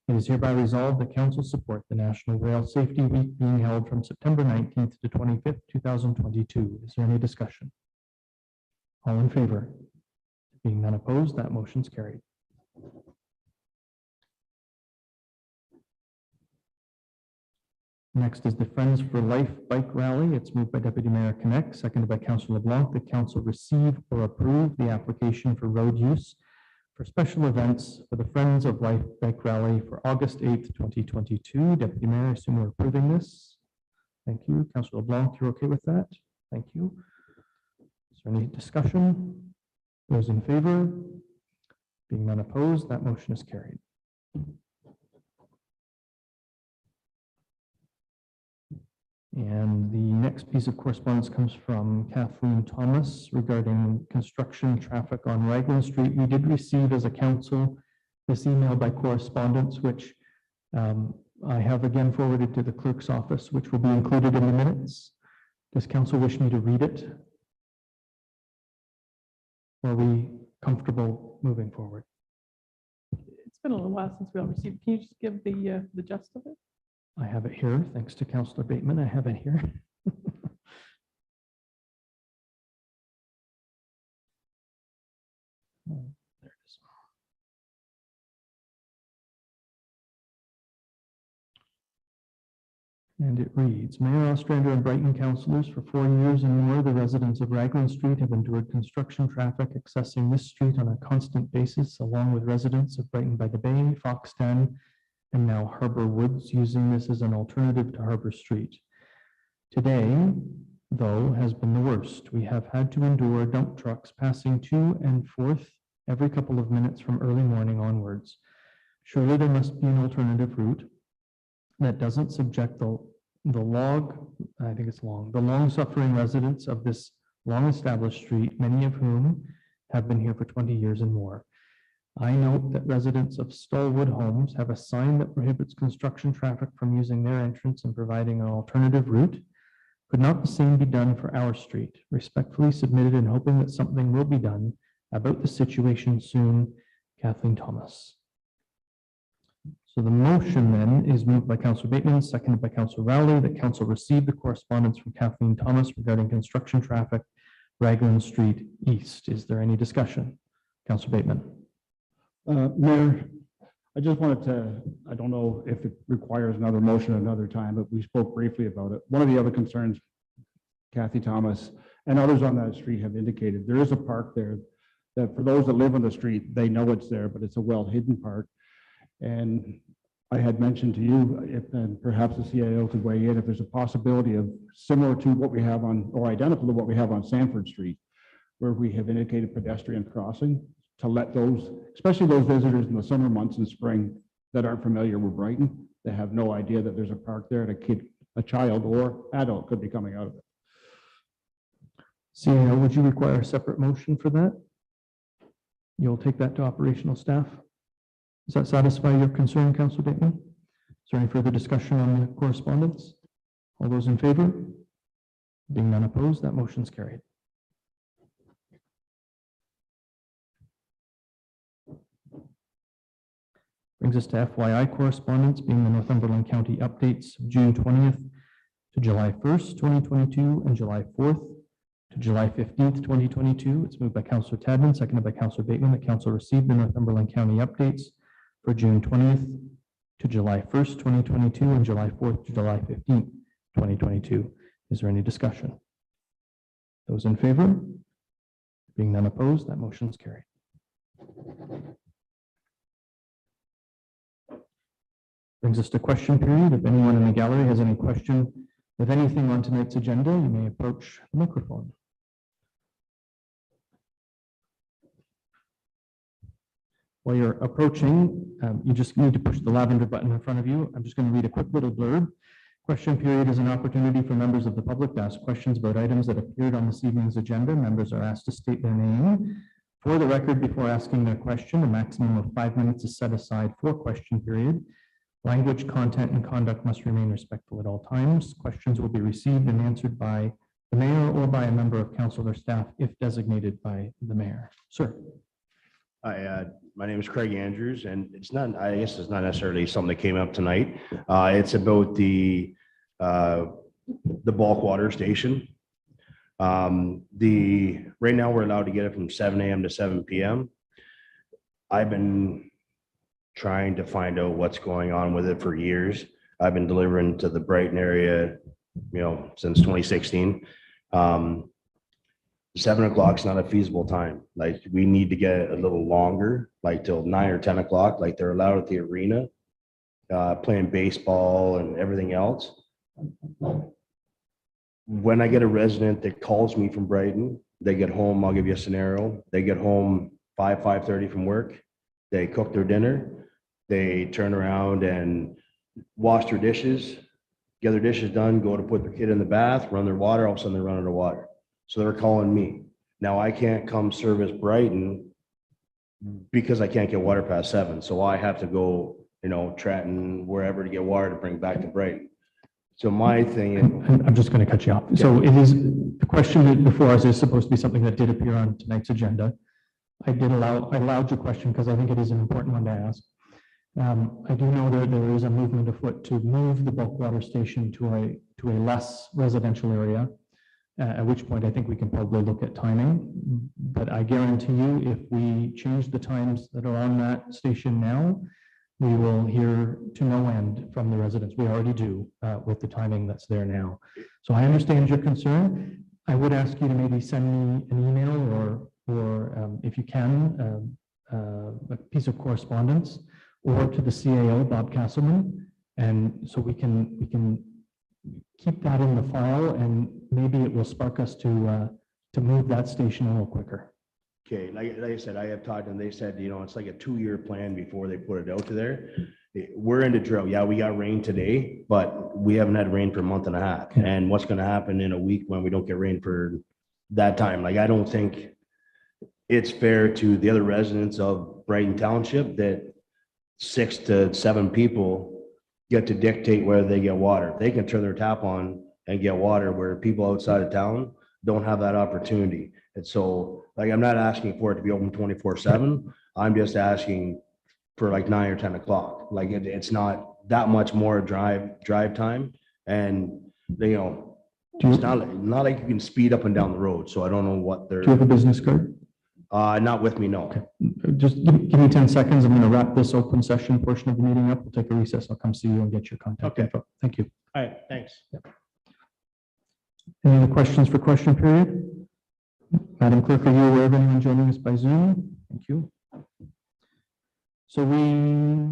it is hereby resolved that council support the National Rail Safety Week being held from September 19th to 25th, 2022. Is there any discussion? All in favor? Being none opposed, that motion's carried. Next is the Friends for Life Bike Rally. It's moved by Deputy Mayor Connect, seconded by Councillor LeBlanc. The council receive or approve the application for road use for special events for the Friends of Life Bike Rally for August 8th, 2022. Deputy Mayor, I assume we're approving this. Thank you. Councillor LeBlanc, you're okay with that? Thank you. Is there any discussion? Those in favor? Being none opposed, that motion is carried. And the next piece of correspondence comes from Kathleen Thomas regarding construction traffic on Raglan Street. We did receive as a council this email by correspondence, which I have again forwarded to the clerk's office, which will be included in the minutes. Does council wish me to read it? Or are we comfortable moving forward? It's been a little while since we all received. Can you just give the gist of it? I have it here. Thanks to Councillor Bateman, I have it here. Oh, there it is. And it reads, Mayor Ostrander and Brighton councillors, for 4 years and more, the residents of Raglan Street have endured construction traffic accessing this street on a constant basis, along with residents of Brighton by the Bay, Foxton, and now Harbour Woods, using this as an alternative to Harbour Street. Today, though, has been the worst. We have had to endure dump trucks passing to and forth every couple of minutes from early morning onwards. Surely there must be an alternative route that doesn't subject the long-suffering residents of this long-established street, many of whom have been here for 20 years and more. I note that residents of Stallwood Homes have a sign that prohibits construction traffic from using their entrance and providing an alternative route. Could not the same be done for our street? Respectfully submitted and hoping that something will be done about the situation soon, Kathleen Thomas. So the motion then is moved by Councillor Bateman, seconded by Councillor Rowley, that council receive the correspondence from Kathleen Thomas regarding construction traffic, Raglan Street East. Is there any discussion? Councillor Bateman. Mayor, I just wanted to, I don't know if it requires another motion another time, but we spoke briefly about it. One of the other concerns, Kathy Thomas and others on that street have indicated, there is a park there that for those that live on the street, they know it's there, but it's a well-hidden park. And I had mentioned to you, and perhaps the CIO could weigh in, if there's a possibility of similar to what we have on, or identical to what we have on Sanford Street, where we have indicated pedestrian crossing, to let those, especially those visitors in the summer months and spring that aren't familiar with Brighton, that have no idea that there's a park there and a child or adult could be coming out of it. CIO, would you require a separate motion for that? You'll take that to operational staff? Does that satisfy your concern, Councillor Bateman? Is there any further discussion on the correspondence? All those in favor? Being none opposed, that motion is carried. Brings us to FYI correspondence, being the Northumberland County updates of June 20th to July 1st, 2022, and July 4th to July 15th, 2022. It's moved by Councillor Tadman, seconded by Councillor Bateman. The council received the Northumberland County updates for June 20th to July 1st, 2022, and July 4th to July 15th, 2022. Is there any discussion? Those in favor? Being none opposed, that motion is carried. Brings us to question period. If anyone in the gallery has any question with anything on tonight's agenda, you may approach the microphone. While you're approaching, you just need to push the lavender button in front of you. I'm just going to read a quick little blurb. Question period is an opportunity for members of the public to ask questions about items that appeared on this evening's agenda. Members are asked to state their name. For the record, before asking their question, a maximum of 5 minutes is set aside for question period. Language, content, and conduct must remain respectful at all times. Questions will be received and answered by the mayor or by a member of council or staff if designated by the mayor. Sir. Hi, my name is Craig Andrews, and it's not, I guess it's not necessarily something that came up tonight. It's about the bulk water station. Right now we're allowed to get it from 7 a.m. to 7 p.m. I've been trying to find out what's going on with it for years. I've been delivering to the Brighton area, since 2016. 7 o'clock's not a feasible time. Like, we need to get it a little longer, like till 9 or 10 o'clock, like they're allowed at the arena, playing baseball and everything else. When I get a resident that calls me from Brighton, they get home, I'll give you a scenario. They get home 5:30 from work. They cook their dinner. They turn around and wash their dishes, get their dishes done, go to put their kid in the bath, run their water. All of a sudden they're running out of water. So they're calling me. Now I can't come service Brighton because I can't get water past 7. So I have to go, Trenton, wherever to get water to bring back to Brighton. So my thing, I'm just going to cut you off. So it is, the question before us is supposed to be something that did appear on tonight's agenda. I allowed your question because I think it is an important one to ask. I do know that there is a movement afoot to move the bulk water station to a less residential area, at which point I think we can probably look at timing. But I guarantee you, if we change the times that are on that station now, we will hear to no end from the residents. We already do with the timing that's there now. So I understand your concern. I would ask you to maybe send me an email or if you can, a piece of correspondence, or to the CAO, Bob Castleman. And so we can keep that in the file, and maybe it will spark us to move that station a little quicker. okay, like I said, I have talked and they said, it's like a 2-year plan before they put it out to there. We're in the drill. Yeah, we got rain today, but we haven't had rain for a month and a half. Yeah. And what's going to happen in a week when we don't get rain for that time? Like, I don't think it's fair to the other residents of Brighton Township that 6 to 7 people get to dictate whether they get water. They can turn their tap on and get water, where people outside of town don't have that opportunity. And so, like, I'm not asking for it to be open 24/7. I'm just asking for like 9 or 10 o'clock. Like, it's not that much more drive time. And, it's not like you can speed up and down the road. So I don't know what they're. Do you have a business card? Not with me, no. Okay. Just give me 10 seconds. I'm going to wrap this open session portion of the meeting up. We'll take a recess. I'll come see you and get your contact info. Thank you. All right, thanks. Any other questions for question period? Madam Clerk, are you aware of anyone joining us by Zoom? Thank you. So we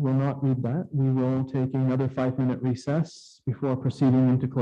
will not read that. We will take another 5-minute recess before proceeding into closed